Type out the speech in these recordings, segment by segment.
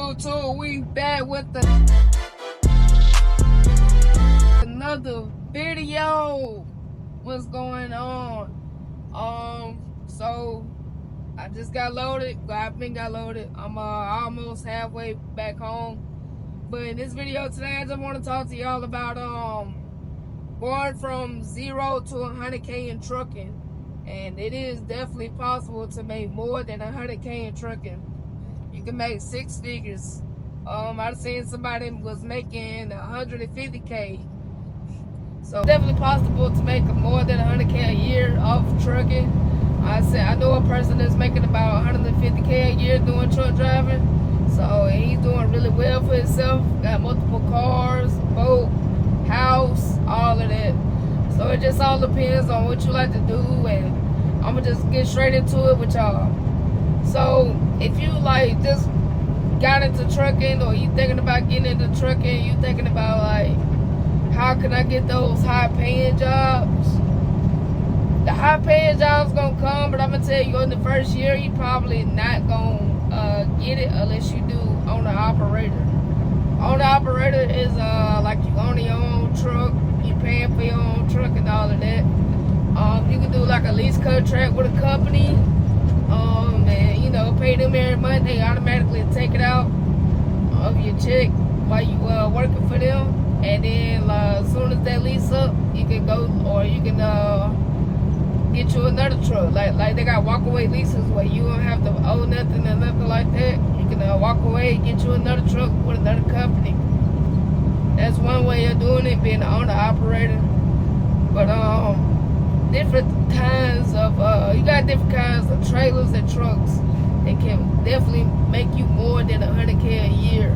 YouTube? We back with another video. What's going on? So I just got loaded. I've been got loaded. I'm almost halfway back home. But in this video today, I just want to talk to y'all about going from 0 to 100K in trucking. And it is definitely possible to make more than 100K in trucking. You can make 6 figures. I've seen somebody was making 150K. So it's definitely possible to make more than 100K a year off trucking. I know a person that's making about 150K a year doing truck driving. So he's doing really well for himself. Got multiple cars, boat, house, all of that. So it just all depends on what you like to do, and I'm gonna just get straight into it with y'all. So if you like just got into trucking, or you thinking about getting into trucking, you thinking about like, how can I get those high paying jobs? The high paying jobs gonna come, but I'm gonna tell you, in the first year you probably not gonna get it unless you do owner operator. Owner operator is like you own your own truck, you paying for your own truck and all of that. You can do like a lease contract with a company, and you know, pay them every month. They automatically take it out of your check while you working for them, and then as soon as they lease up, you can go, or you can get you another truck. Like they got walkaway leases where you don't have to owe nothing or nothing like that. You can walk away and get you another truck with another company. That's one way of doing it, being an owner operator. But different kinds of you got different kinds of trailers and trucks that can definitely make you more than 100K a year.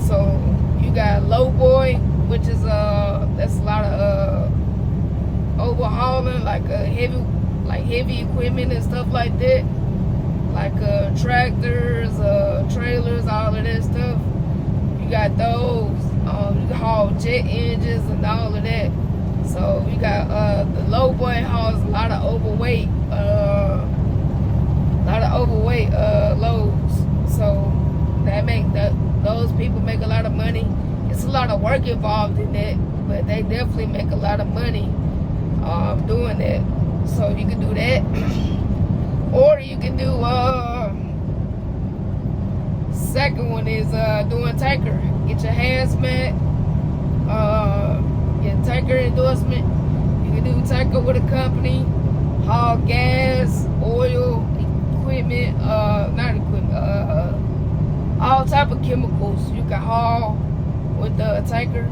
So you got Thtboyy, which is that's a lot of overhauling, like heavy equipment and stuff like that, like tractors, trailers, all of that stuff. You got those. You can haul jet engines and all of that. So you got the Thtboyy hauls a lot of overweight, loads. So those people make a lot of money. It's a lot of work involved in that, but they definitely make a lot of money doing that. So you can do that, or you can do second one is doing tanker. Get your hazmat, get tanker endorsement. You can do tanker with a company, haul gas, oil, equipment, not equipment, all type of chemicals you can haul with the tanker,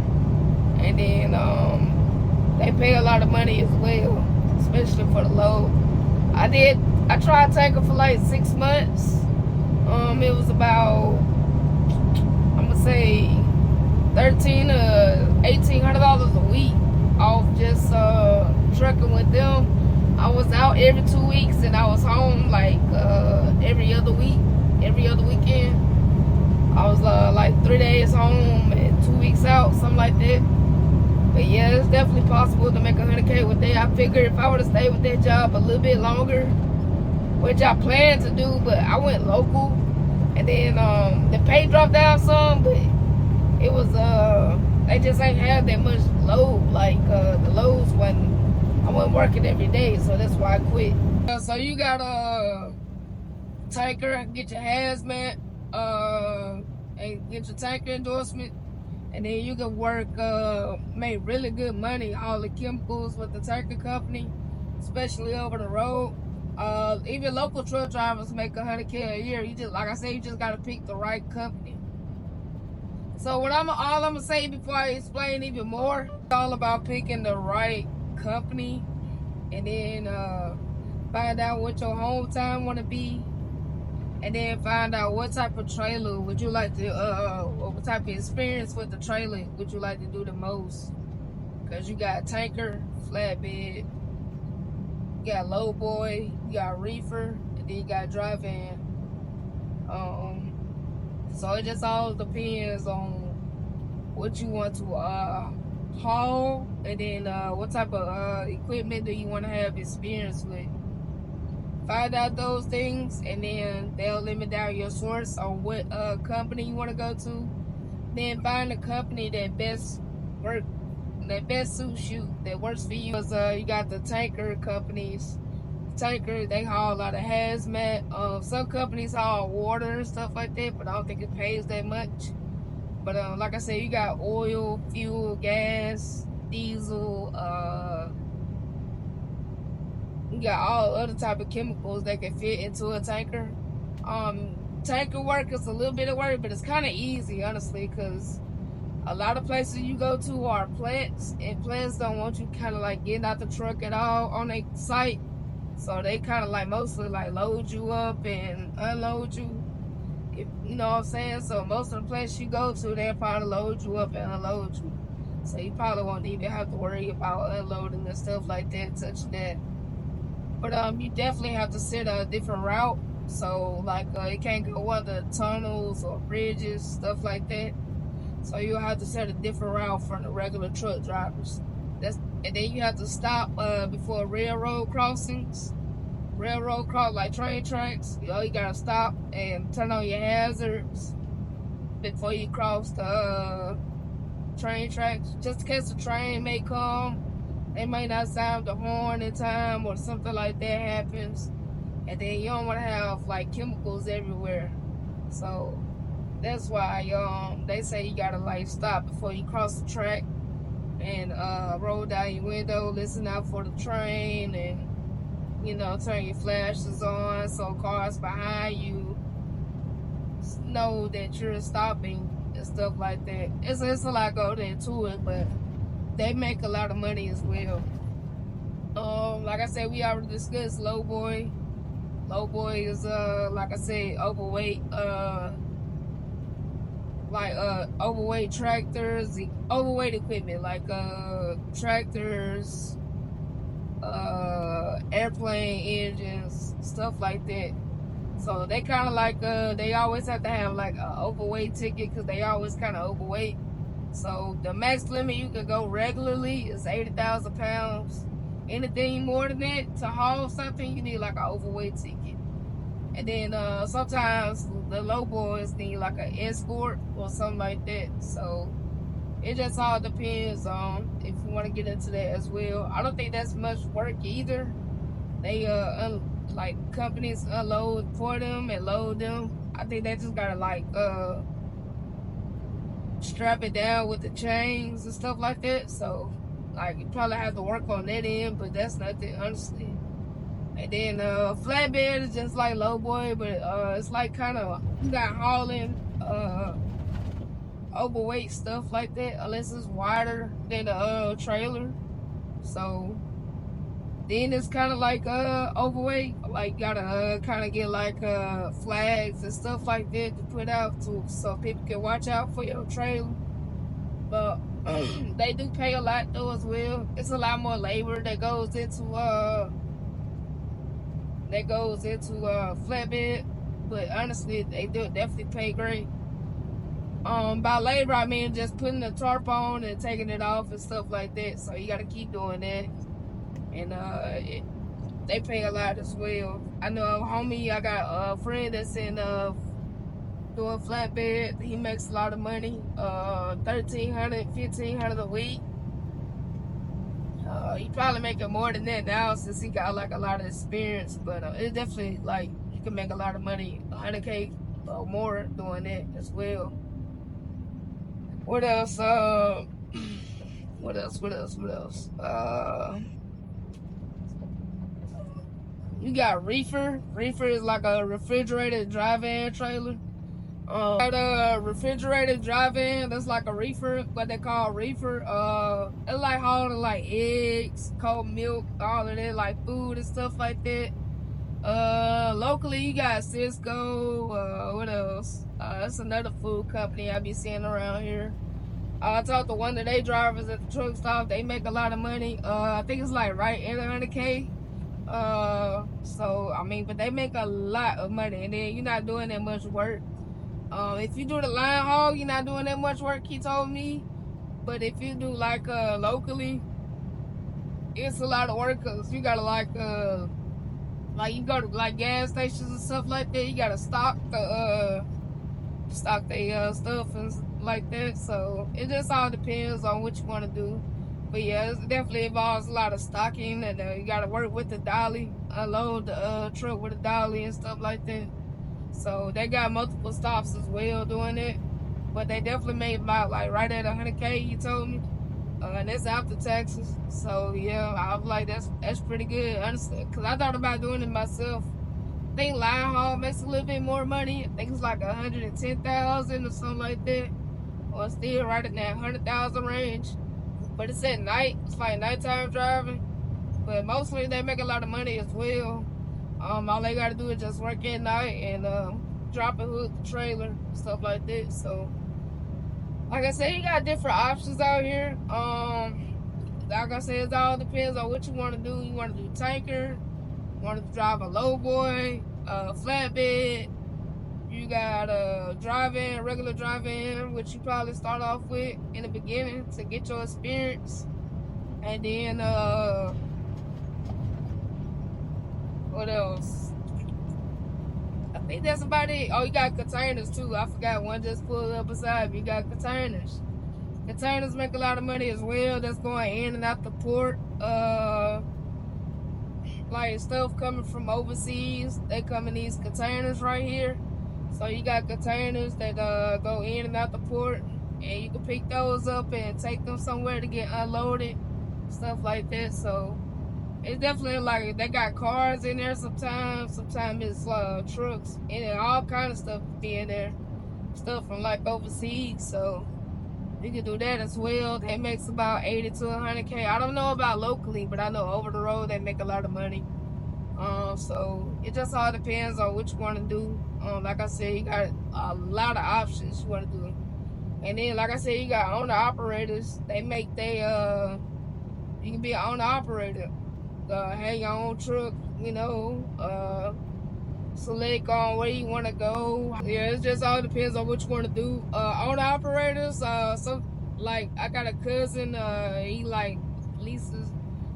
and then they pay a lot of money as well, especially for the load. I tried tanker for like 6 months. It was about, I'm gonna say, $1,300 to $1,800 a week off just trucking with them. I was out every 2 weeks, and I was home like every other week, every other weekend. I was like 3 days home and 2 weeks out, something like that. But yeah, it's definitely possible to make 100K with that. I figured if I would have stayed with that job a little bit longer, which I planned to do, but I went local, and then the pay dropped down some, but it was they just ain't have that much load. Like the loads I wasn't working every day, so that's why I quit. So you got a tanker, get your hazmat, and get your tanker endorsement, and then you can work, make really good money, all the chemicals with the tanker company, especially over the road. Even local truck drivers make 100K a year. You just, like I said, you just gotta pick the right company. So all I'm gonna say before I explain even more, it's all about picking the right company, and then find out what your home time wanna be, and then find out what type of trailer would you like to, what type of experience with the trailer would you like to do the most. Cause you got tanker, flatbed, you got Thtboyy, you got Reefer, and then you got dry van. So it just all depends on what you want to haul, and then what type of equipment do you want to have experience with. find out those things, and then they'll limit down your source on what company you want to go to. Then find a company that best suits you, that works for you. Because you got the tanker companies. Tanker, they haul a lot of hazmat. Some companies haul water and stuff like that, but I don't think it pays that much. But like I said, you got oil, fuel, gas, diesel. You got all other type of chemicals that can fit into a tanker. Tanker work is a little bit of work, but it's kind of easy, honestly, because a lot of places you go to are plants, and plants don't want you kind of like getting out the truck at all on their site. So they kind of like mostly like load you up and unload you. You know what I'm saying? So most of the places you go to, they'll probably load you up and unload you. So you probably won't even have to worry about unloading and stuff like that, touching that. But you definitely have to set a different route. So like it can't go under tunnels or bridges, stuff like that. So you'll have to set a different route from the regular truck drivers. And then you have to stop before railroad crossings. Railroad cross, like train tracks. You gotta stop and turn on your hazards before you cross the train tracks. Just in case the train may come, they may not sound the horn in time or something like that happens. And then you don't want to have like chemicals everywhere. So that's why they say you gotta like stop before you cross the track and roll down your window, listen out for the train, and turn your flashes on so cars behind you know that you're stopping and stuff like that. It's a lot goes into it, but they make a lot of money as well. Like I said, we already discussed Thtboyy. Thtboyy is like I said, overweight, overweight tractors, overweight equipment like tractors, airplane engines, stuff like that. So they kind of like they always have to have like an overweight ticket because they always kind of overweight. So the max limit you can go regularly is 80,000 pounds. Anything more than that to haul something, you need like an overweight ticket. And then sometimes the Thtboys need like an escort or something like that. So it just all depends on if you want to get into that as well. I don't think that's much work either. They like companies unload for them and load them. I think they just gotta like strap it down with the chains and stuff like that. So like you probably have to work on that end, but that's nothing, honestly. And then flatbed is just like Thtboyy, but it's like kind of you got hauling overweight stuff like that, unless it's wider than a trailer. So then it's kind of like overweight, like gotta kind of get like flags and stuff like that to put out so people can watch out for your trailer. But they do pay a lot though as well. It's a lot more labor that goes into flatbed, but honestly they do definitely pay great. By labor I mean just putting the tarp on and taking it off and stuff like that. So you gotta keep doing that. And they pay a lot as well. I know a homie, I got a friend that's in doing flatbed. He makes a lot of money, $1,300, $1,500 a week. He probably making more than that now since he got like a lot of experience. But it's definitely like you can make a lot of money, $100K or more doing that as well. What else? What else? You got Reefer. Reefer is like a refrigerated drive-in trailer. Got a refrigerated drive-in that's like a reefer, what they call reefer. It's like hauling like eggs, cold milk, all of that, like food and stuff like that. Locally you got Cisco. What else? That's another food company I be seeing around here. I talked to one of their drivers at the truck stop. They make a lot of money. I think it's like right at $100K. So I mean, but they make a lot of money, and then you're not doing that much work. If you do the line haul, you're not doing that much work, he told me. But if you do like locally, it's a lot of work because you gotta like Like you go to like gas stations and stuff like that, you gotta stock the stuff and like that. So it just all depends on what you want to do. But yeah, it definitely involves a lot of stocking, and you gotta work with the dolly, unload the truck with a dolly and stuff like that. So they got multiple stops as well doing it. But they definitely made about like right at 100K, you told me. And that's after taxes. So yeah, I was like, that's pretty good, honestly. Cause I thought about doing it myself. I think line haul makes a little bit more money. I think it's like 110,000 or something like that. Or still right in that 100,000 range. But it's at night. It's like nighttime driving. But mostly they make a lot of money as well. All they gotta do is just work at night and drop and hook the trailer, stuff like that. So like I said, you got different options out here. Like I said, it all depends on what you want to do. You want to do tanker, you want to drive a lowboy, flatbed. You got drive-in, regular drive-in, which you probably start off with in the beginning to get your experience. And then what else? I think that's about it. Oh, you got containers too. I forgot one just pulled up beside me. You got containers. Containers make a lot of money as well. That's going in and out the port. Like stuff coming from overseas, they come in these containers right here. So you got containers that go in and out the port, and you can pick those up and take them somewhere to get unloaded, stuff like that. So it's definitely like they got cars in there sometimes. Sometimes it's trucks, and then all kind of stuff be in there, stuff from like overseas. So you can do that as well. That makes about 80 to 100K. I don't know about locally, but I know over the road they make a lot of money. So it just all depends on what you want to do. Like I said, you got a lot of options you want to do. And then, like I said, you got owner operators. They make you can be an owner operator. Have your own truck, you know, select on where you want to go. Yeah, it just all depends on what you want to do. Owner operators, so like I got a cousin, he like leases.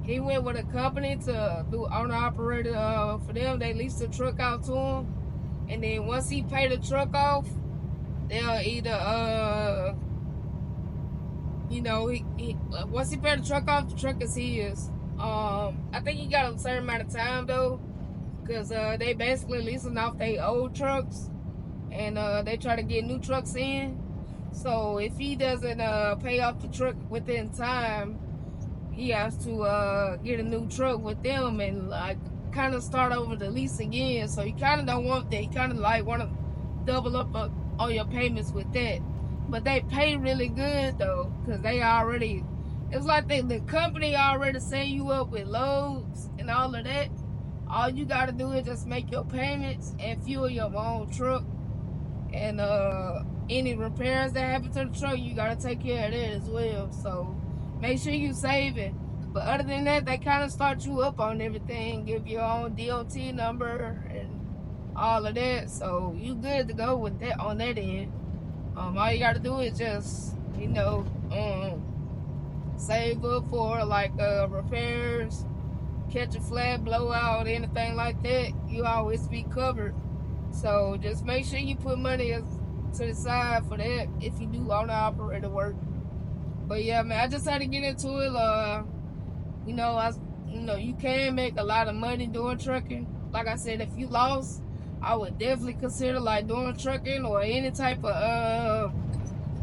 He went with a company to do owner operator for them. They lease the truck out to him, and then once he pay the truck off, they'll either you know, once he pay the truck off, the truck is his. I think he got a certain amount of time though, because they basically leasing off their old trucks, and they try to get new trucks in. So if he doesn't pay off the truck within time, he has to get a new truck with them and like kind of start over the lease again. So you kind of don't want that. You kind of like want to double up on your payments with that. But they pay really good though, because they already, it's like the company already set you up with loads and all of that. All you got to do is just make your payments and fuel your own truck. And any repairs that happen to the truck, you got to take care of that as well. So make sure you save it. But other than that, they kind of start you up on everything, give your own DOT number and all of that. So you good to go with that on that end. All you got to do is just, you know, save up for like repairs, catch a flat, blowout, anything like that. You always be covered. So just make sure you put money to the side for that if you do owner operator work. But yeah, man, I just had to get into it. You know, you can make a lot of money doing trucking. Like I said, if you lost, I would definitely consider like doing trucking or any type of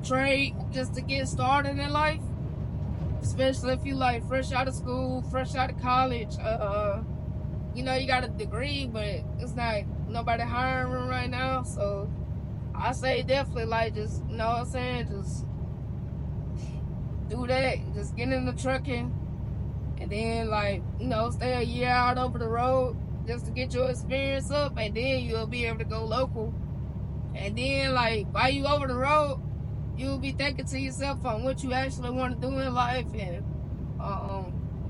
trade just to get started in life. Especially if you like fresh out of school, fresh out of college. You know, you got a degree, but it's not nobody hiring right now. So I say definitely like just, you know what I'm saying, just do that. Just get into trucking, and then like, you know, stay a year out over the road just to get your experience up, and then you'll be able to go local. And then like while you over the road, you'll be thinking to yourself on what you actually want to do in life, and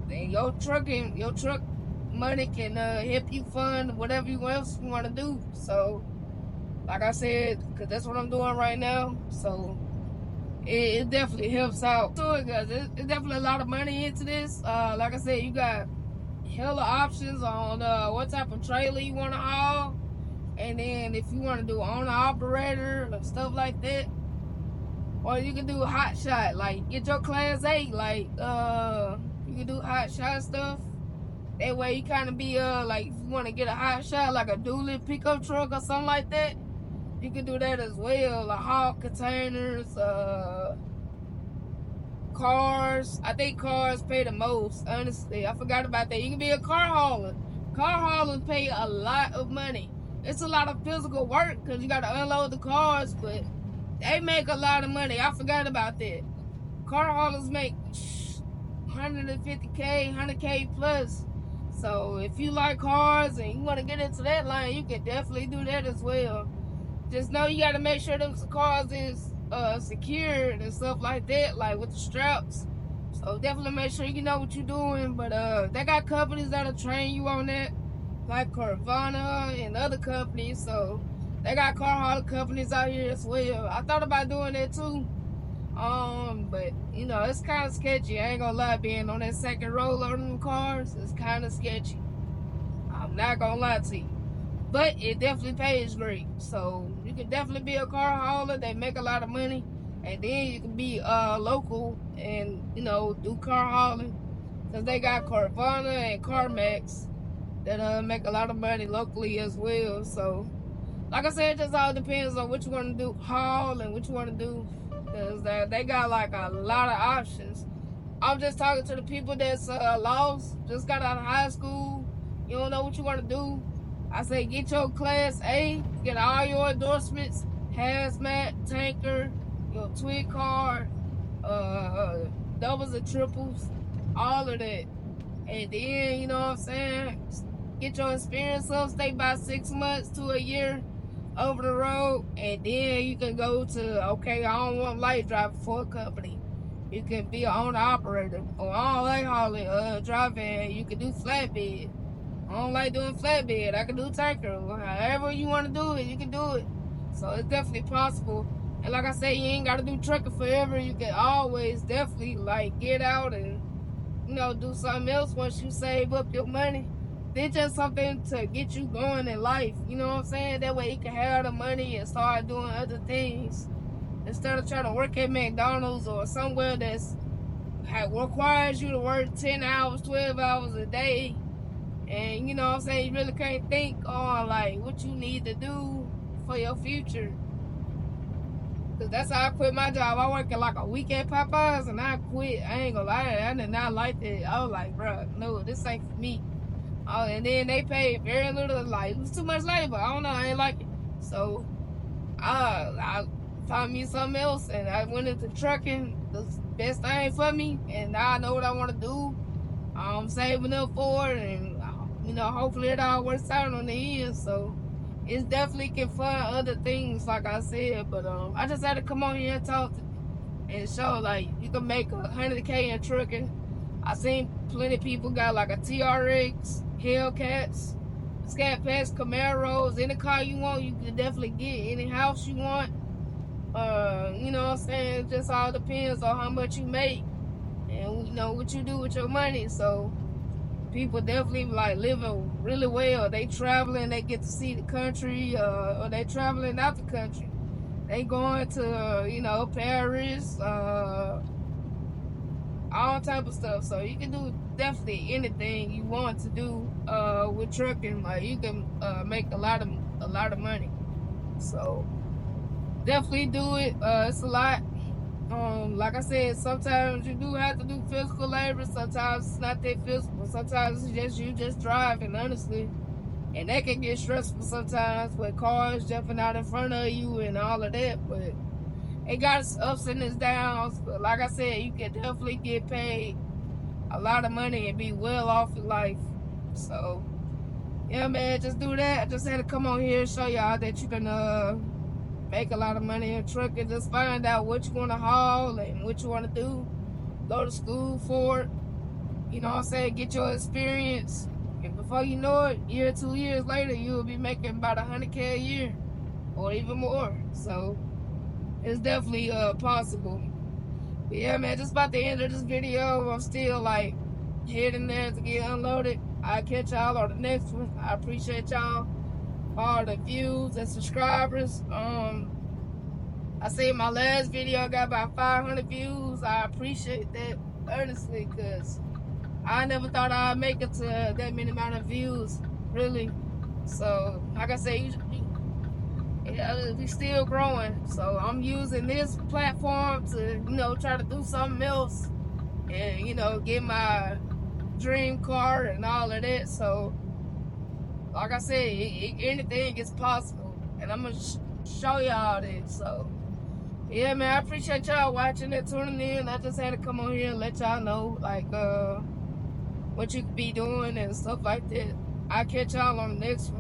then your truck money can help you fund whatever else you want to do. So like I said, because that's what I'm doing right now, so it definitely helps out. So because it's definitely a lot of money into this. Like I said, you hella options on what type of trailer you want to haul, and then if you want to do owner operator or stuff like that, or you can do hot shot, like get your class A, like you can do hot shot stuff. That way you kind of be like if you want to get a hot shot like a dually pickup truck or something like that, you can do that as well. Like haul containers, cars. I think cars pay the most, honestly. I forgot about that. You can be a car hauler. Car haulers pay a lot of money. It's a lot of physical work because you got to unload the cars, but they make a lot of money. I forgot about that. Car haulers make 150K, 100K plus. So if you like cars and you want to get into that line, you can definitely do that as well. Just know you got to make sure those cars is secured and stuff like that, like with the straps. So definitely make sure you know what you're doing. But they got companies that'll train you on that, like Carvana and other companies. So they got car hauler companies out here as well. I thought about doing that too. But you know, it's kind of sketchy. I ain't gonna lie, being on that second row loading them cars, it's kind of sketchy. I'm not gonna lie to you. But it definitely pays great. So you can definitely be a car hauler. They make a lot of money. And then you can be local and, you know, do car hauling. Because they got Carvana and CarMax that make a lot of money locally as well. So, like I said, it just all depends on what you want to do, haul and what you want to do. Because they got like a lot of options. I'm just talking to the people that's lost, just got out of high school. You don't know what you want to do. I say get your class A, get all your endorsements, hazmat, tanker, your twin car, doubles and triples, all of that. And then, you know what I'm saying, get your experience up, stay about 6 months to a year over the road, and then you can go to, okay, I don't want light driving for a company. You can be an owner operator, or I don't like hauling, driving, you can do flatbed. I don't like doing flatbed. I can do tanker. However you want to do it, you can do it. So it's definitely possible. And like I said, you ain't got to do trucking forever. You can always definitely like get out and, you know, do something else once you save up your money. Then just something to get you going in life. You know what I'm saying? That way you can have the money and start doing other things. Instead of trying to work at McDonald's or somewhere that's requires you to work 10 hours, 12 hours a day. And you know what I'm saying, you really can't think on like what you need to do for your future. Cause that's how I quit my job. I worked like a week at Popeyes and I quit. I ain't gonna lie, I did not like that. I was like, bro, no, this ain't for me. And then they paid very little, like it was too much labor. I don't know, I ain't like it. So I found me something else and I went into trucking. The best thing for me, and now I know what I want to do. I'm saving up for it, and you know, hopefully it all works out on the end. So it's definitely can fund other things, like I said. But I just had to come on here and talk and show like you can make 100K in trucking. I seen plenty of people got like a TRX, Hellcats, Scat Packs, Camaros, any car you want, you can definitely get any house you want. You know what I'm saying? It just all depends on how much you make and you know what you do with your money. So people definitely like living really well. They traveling, they get to see the country, or they traveling out the country. They going to, you know, Paris, all type of stuff. So you can do definitely anything you want to do with trucking. Like you can make a lot of money. So definitely do it. It's a lot. Like I said, sometimes you do have to do physical labor. Sometimes it's not that physical. Sometimes it's just you just driving, honestly. And that can get stressful sometimes with cars jumping out in front of you and all of that. But it got its ups and its downs. But like I said, you can definitely get paid a lot of money and be well off in life. So, yeah, man, just do that. I just had to come on here and show y'all that you can make a lot of money in trucking. Just find out what you want to haul and what you want to do. Go to school for it. You know what I'm saying? Get your experience. And before you know it, year, 2 years later, you will be making about 100K a year or even more. So it's definitely possible. But yeah, man, just about the end of this video. I'm still like heading there to get unloaded. I'll catch y'all on the next one. I appreciate y'all, all the views and subscribers. I seen my last video got about 500 views. I appreciate that earnestly, because I never thought I'd make it to that many amount of views, really. So, like I said, we still growing. So I'm using this platform to, try to do something else and, get my dream car and all of that. So, like I said, anything is possible. And I'm going to show y'all that. So, yeah, man, I appreciate y'all watching and tuning in. I just had to come on here and let y'all know, like, what you could be doing and stuff like that. I'll catch y'all on the next one.